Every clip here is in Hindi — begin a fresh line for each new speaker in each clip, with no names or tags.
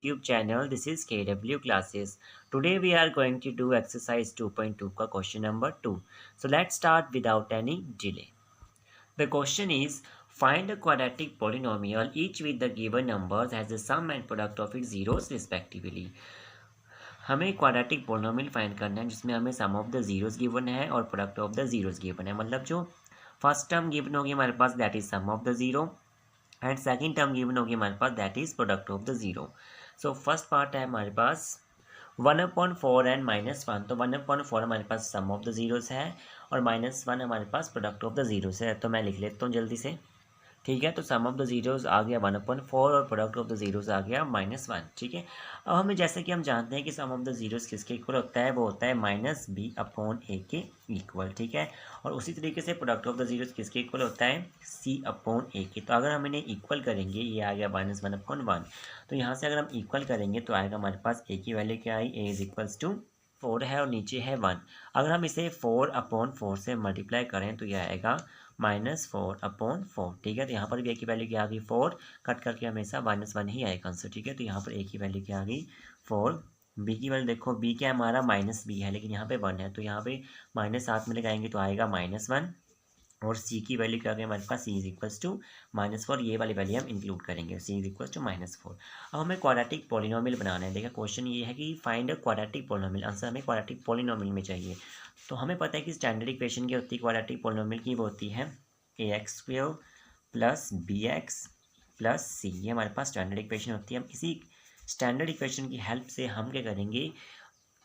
YouTube channel. This is KW Classes. Today we are going to do exercise 2.2 का question number 2. So let's start without any delay. The question is find a quadratic polynomial each with the given numbers has the sum and product of its zeros respectively. हमें क्वाड्रेटिक पोलिनोमियल फाइंड करना है जिसमें हमें sum of the zeros given है और product of the zeros given है। मतलब जो फर्स्ट टर्म गिवन होगी हमारे पास that is sum of the zero and second term given होगी हमारे पास that is product of the zero. So first part है हमारे पास 1/4 एंड -1। तो 1/4 हमारे पास सम ऑफ द जीरोस है और -1 हमारे पास प्रोडक्ट ऑफ द जीरोस है। तो मैं लिख लेता हूँ जल्दी से। ठीक है, तो सम ऑफ द जीरोस आ गया 1/4 और प्रोडक्ट ऑफ द जीरोस आ गया -1। ठीक है, अब हमें जैसे कि हम जानते हैं कि सम ऑफ द जीरोस किसके इक्वल होता है, वो होता है -b/a के इक्वल। ठीक है, और उसी तरीके से प्रोडक्ट ऑफ द जीरोस किसके इक्वल होता है, c/a के। तो अगर हम इन्हें इक्वल करेंगे, ये आ गया -1/1, तो यहाँ से अगर हम इक्वल करेंगे तो आएगा हमारे पास a की वैल्यू क्या आई, a इज 4 है और नीचे है 1। अगर हम इसे 4/4 से मल्टीप्लाई करें तो यह आएगा -4/4। ठीक है, तो यहाँ पर भी a की वैल्यू क्या आ गई 4, कट करके हमेशा -1 ही आएगा आंसर। ठीक है, तो यहाँ पर a की वैल्यू क्या आ गई 4। b की वैल्यू देखो, b क्या है हमारा -b है, लेकिन यहाँ पे 1 है, तो यहाँ पे -7 में लगाएंगे तो आएगा -1। और c की वैल्यू क्या आ गई हमारे पास, c -4। ये वाली वैल्यू हम इंक्लूड करेंगे, c -4। अब हमें क्वाड्रेटिक पॉलिनोमियल बनाना है। देखा, क्वेश्चन ये है कि find a quadratic polynomial. Answer हमें क्वाड्रेटिक पॉलिनोमियल में चाहिए। तो हमें पता है कि स्टैंडर्ड इक्वेशन की होती है क्वाड्रेटिक पॉलिनोमियल की, वो होती है ax² + bx + c। ये हमारे पास स्टैंडर्ड इक्वेशन होती है। हम इसी स्टैंडर्ड इक्वेशन की हेल्प से हम क्या करेंगे,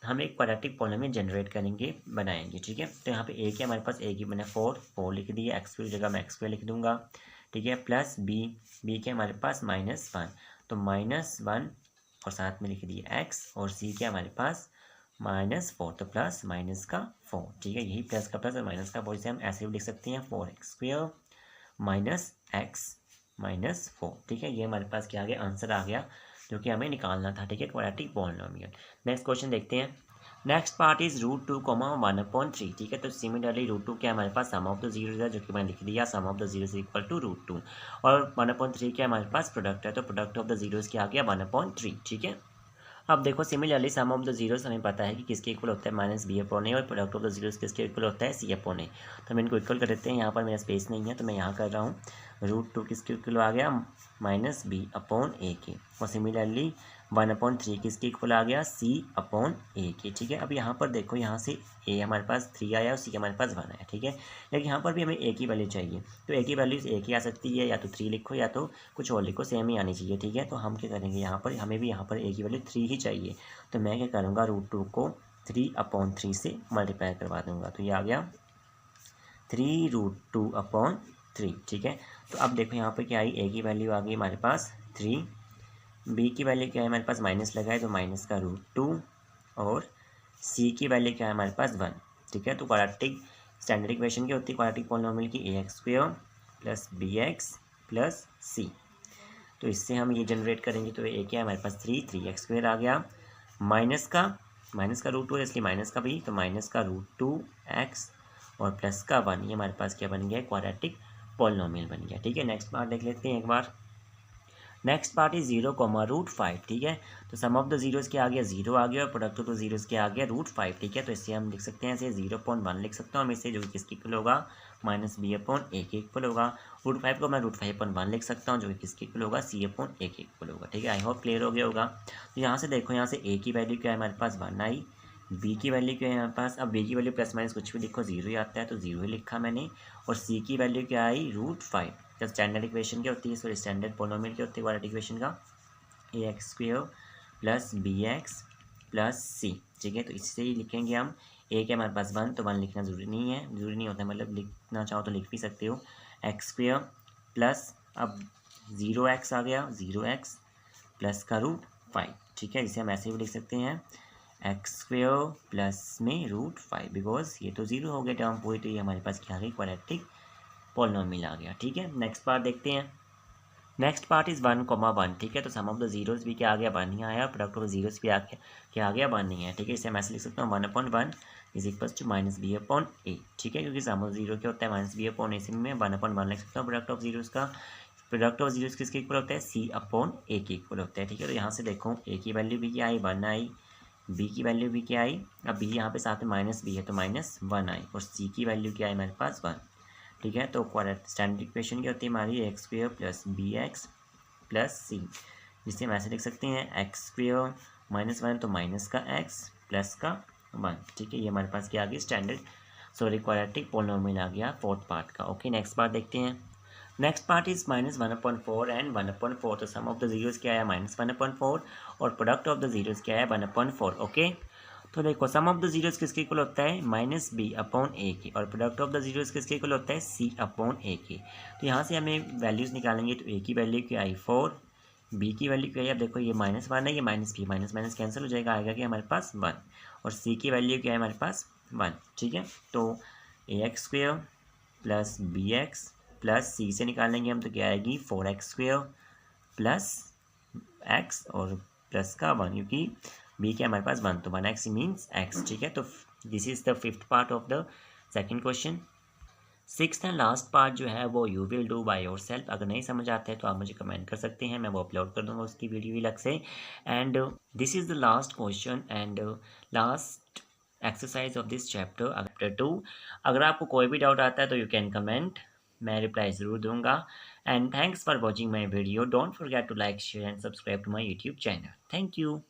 हम एक क्वाड्रेटिक पॉलिनोमियल जनरेट करेंगे, बनाएंगे। ठीक है, तो यहाँ पे a के हमारे पास a की मैंने 4 लिख दिया, x की जगह मैं x² लिख दूंगा। ठीक है, प्लस b के हमारे पास -1, तो -1 और साथ में लिख दिया x, और c के हमारे पास -4, तो प्लस माइनस का 4। ठीक है, यही प्लस का प्लस और माइनस का 4 से हम ऐसे भी लिख सकते हैं 4x² -x -4। ठीक है, ये हमारे पास क्या आ गया, आंसर आ गया जो कि हमें निकालना था। ठीक है, क्वाड्रेटिक पॉलिनोमियल। नेक्स्ट क्वेश्चन देखते हैं। Next part is √2, 1/3। ठीक है, तो सिमिलरली √2 क्या हमारे पास सम ऑफ द जीरोस है, जो कि मैंने लिख दिया, sum of the zeros equal to √2। और 1/3 क्या हमारे पास प्रोडक्ट है, तो प्रोडक्ट ऑफ द जीरोस क्या आ गया 1/3। ठीक है, अब देखो similarly some of the zeros हमें पता है कि किसके इक्वल होता है, -b/a, और प्रोडक्ट ऑफ द जीरोस किसके इक्वल होता है, c/a। तो हम इनको इक्वल कर देते हैं। यहाँ पर मेरा स्पेस नहीं है तो मैं यहाँ कर रहा हूँ। √2 किसके इक्वल आ गया, -b/a के, और सिमिलरली 1/3 किसके इक्वल आ गया, c/a के। ठीक है, अब यहाँ पर देखो, यहाँ से a हमारे पास 3 आया और c हमारे पास 1 आया। ठीक है, लेकिन यहाँ पर भी हमें a की वैल्यू चाहिए, तो a की वैल्यू एक ही आ सकती है, या तो 3 लिखो या तो कुछ और लिखो, सेम ही आनी चाहिए। ठीक है, तो हम क्या करेंगे, यहाँ पर हमें भी यहाँ पर a की वैल्यू 3 ही चाहिए, तो मैं क्या करूँगा, √2 को 3/3 से मल्टीप्लाई करवा दूँगा, तो ये आ गया 3√2/3। ठीक है, तो अब देखो यहाँ पर क्या आई, a की वैल्यू आ गई हमारे पास 3, b की वैल्यू क्या है हमारे पास, माइनस लगा है तो माइनस का √2, और c की वैल्यू क्या है हमारे पास 1। ठीक है, तो क्वाड्रेटिक स्टैंडर्ड इक्वेशन की होती है क्वाड्रेटिक पॉलिनोमियल की, ax² + bx + c। तो इससे हम ये जनरेट करेंगे, तो a क्या है हमारे पास 3x² आ गया, माइनस का √2 है इसलिए माइनस का भी, तो माइनस का √2x और प्लस का 1। ये हमारे पास क्या बन गया, क्वाड्रेटिक पॉलिनोमियल बन गया। ठीक है, नेक्स्ट पार्ट देख लेते हैं एक बार। Next part is 0, √5। ठीक है, तो सम ऑफ द जीरोस क्या आ गया, 0 आ गया, और प्रोडक्ट ऑफ द जीरोस क्या आ गया, √5। ठीक है, तो इससे हम लिख सकते हैं, इसे 0.1 लिख सकता हूँ मैं इसे, जो कि किसके इक्वल होगा, -b/a के इक्वल होगा। √5 को मैं √5/1 लिख सकता हूँ, जो कि किसके इक्वल होगा, c/a के इक्वल होगा। ठीक है, आई होप क्लियर हो गया होगा। तो यहाँ से देखो, यहाँ से a की वैल्यू क्या है हमारे पास 1 आई, b की वैल्यू क्या है हमारे पास, अब b की वैल्यू प्लस माइनस कुछ भी लिखो 0 ही आता है, तो 0 ही लिखा मैंने, और c की वैल्यू क्या आई √5। जब स्टैंडर्ड इक्वेशन क्या होती है, सॉरी स्टैंडर्ड पोलिनोमियल क्या होती है क्वाड्रेटिक इक्वेशन का, ax² + bx + c। ठीक है, तो इससे ही लिखेंगे हम, a के हमारे पास 1, तो 1 लिखना ज़रूरी नहीं है, ज़रूरी नहीं होता, मतलब लिखना चाहो तो लिख भी सकते हो, x² प्लस अब 0x आ गया, 0x प्लस का √5। ठीक है, जिसे हम ऐसे भी लिख सकते हैं, x² प्लस में √5, बिकॉज ये तो 0 हो गया टर्म पूरी, तो ये हमारे पास क्या आ गई, क्वाड्रेटिक पॉलिनोमियल आ गया। ठीक है, नेक्स्ट पार्ट देखते हैं। Next part is 1, 1। ठीक है, तो सम ऑफ द जीरोस भी क्या आ गया, 1 ही आया, प्रोडक्ट ऑफ द जीरोस भी आ गया, क्या आ गया, 1 ही है। ठीक है, इसे मैं ऐसे लिख सकता हूँ, 1/1 इज इक्वल टू -b/a। ठीक है, क्योंकि सम ऑफ जीरो क्या होता है, -b/a, इसी में 1/1 लिख सकता हूँ प्रोडक्ट ऑफ जीरोस का। प्रोडक्ट ऑफ जीरोस किसके इक्वल होता है, सी अपॉन ए के इक्वल होता है। ठीक है, तो यहाँ से देखो ए की वैल्यू भी क्या आई, 1 आई, बी की वैल्यू भी क्या आई, अब बी यहाँ पे साथ में माइनस बी है तो -1 आई, और सी की वैल्यू क्या है हमारे पास 1। ठीक है, तो स्टैंडर्ड इक्वेशन क्या होती है हमारी, x square plus b x plus c, जिसे हम ऐसे लिख सकते हैं एक्स स्क्वेयर -1 तो माइनस का एक्स प्लस का 1। ठीक है, ये हमारे पास क्या आ गया स्टैंडर्ड क्वाड्रेटिक पोलिनोमियल आ गया फोर्थ पार्ट का। ओके, नेक्स्ट पार्ट देखते हैं। Next part is -1/4 and 1/4। तो सम ऑफ द जीरोस क्या है, -1/4, और प्रोडक्ट ऑफ द जीरोस क्या है, 1/4। ओके, तो देखो सम ऑफ द जीरोस किसके इक्वल होता है, -b/a के, और प्रोडक्ट ऑफ द जीरोस किसके इक्वल होता है, c/a के। तो यहाँ से हमें वैल्यूज़ निकालेंगे, तो a की वैल्यू क्या आई 4, b की वैल्यू क्या है, अब देखो ये -1 है, ये -b, माइनस माइनस कैंसिल हो जाएगा, आएगा कि हमारे पास 1, और c की वैल्यू क्या है हमारे पास 1। ठीक है, तो ax² plus bx plus c से निकालेंगे हम तो क्या आएगी 4x² प्लस x और प्लस का 1, क्योंकि b क्या हमारे पास 1, तो 1x मीन्स x। ठीक है, तो this is the fifth part of the second question. Sixth and last part जो है वो you will do by your self. अगर नहीं समझ आता है तो आप मुझे कमेंट कर सकते हैं, मैं वो अपलोड कर दूंगा उसकी वीडियो अलग से। And this is the last question and last exercise of this chapter 2। अगर आपको कोई भी डाउट आता है तो यू कैन कमेंट, मैं रिप्लाई ज़रूर दूंगा। And thanks for watching my video, don't forget to like share and subscribe to my YouTube channel. Thank you.